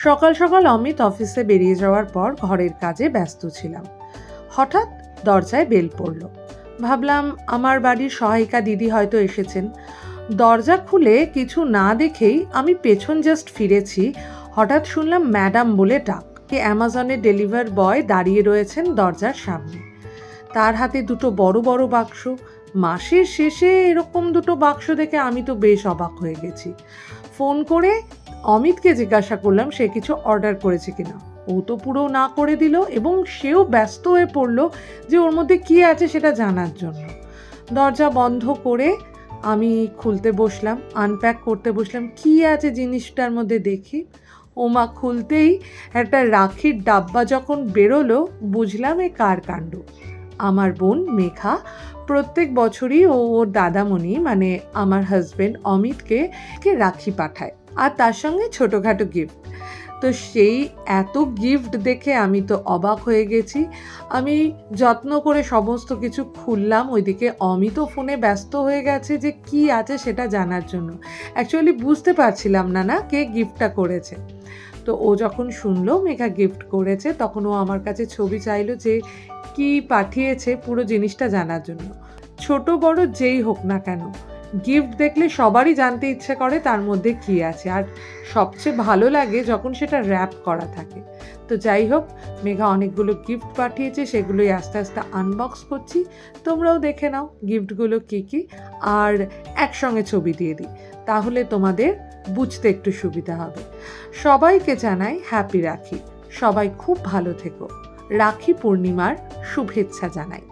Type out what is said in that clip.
সকাল সকাল অমিত অফিসে বেরিয়ে যাওয়ার পর ঘরের কাজে ব্যস্ত ছিলাম। হঠাৎ দরজায় বেল পড়ল। ভাবলাম আমার বাড়ির সহায়িকা দিদি হয়তো এসেছেন। দরজা খুলে কিছু না দেখেই আমি পেছন জাস্ট ফিরেছি, হঠাৎ শুনলাম ম্যাডাম বলে ডাক। অ্যামাজনের ডেলিভার বয় দাঁড়িয়ে রয়েছেন দরজার সামনে। তার হাতে দুটো বড় বড় বাক্স। মাসের শেষে এরকম দুটো বাক্স দেখে আমি তো বেশ অবাক হয়ে গেছি। ফোন করে অমিতকে জিজ্ঞাসা করলাম সে কিছু অর্ডার করেছে কিনা। ও তো পুরো না করে দিল এবং সেও ব্যস্ত হয়ে পড়লো যে ওর মধ্যে কী আছে সেটা জানার জন্য। দরজা বন্ধ করে আমি খুলতে বসলাম, আনপ্যাক করতে বসলাম, কী আছে জিনিসটার মধ্যে দেখি। ওমা, খুলতেই একটা রাখির ডাব্বা যখন বেরোলো বুঝলাম এ কার কাণ্ড। আমার বোন মেঘা প্রত্যেক বছরই ওর দাদামণি মানে আমার হাজব্যান্ড অমিতকে রাখি পাঠায়, আর তার সঙ্গে ছোটোখাটো গিফট। তো সেই এত গিফট দেখে আমি তো অবাক হয়ে গেছি। আমি যত্ন করে সমস্ত কিছু খুললাম, ওইদিকে অমিতও ফোনে ব্যস্ত হয়ে গেছে যে কি আছে সেটা জানার জন্য। অ্যাকচুয়ালি বুঝতে পারছিলাম না কে গিফটটা করেছে। তো ও যখন শুনলো মেঘা গিফট করেছে তখন ও আমার কাছে ছবি চাইলো যে কি পাঠিয়েছে পুরো জিনিসটা জানার জন্য। ছোট বড় যেই হোক না কেন, গিফট দেখলে সবারই জানতে ইচ্ছে করে তার মধ্যে কি আছে, আর সবচেয়ে ভালো লাগে যখন সেটা র্যাপ করা থাকে। তো যাই হোক, মেঘা অনেকগুলো গিফট পাঠিয়েছে, সেগুলোই আস্তে আস্তে আনবক্স করছি। তোমরাও দেখে নাও গিফটগুলো কী কী, আর একসঙ্গে ছবি দিয়ে দিই, তাহলে তোমাদের বুঝতে একটু সুবিধা হবে। সবাইকে জানাই হ্যাপি রাখি। সবাই খুব ভালো থেকো। রাখি পূর্ণিমার শুভেচ্ছা জানাই।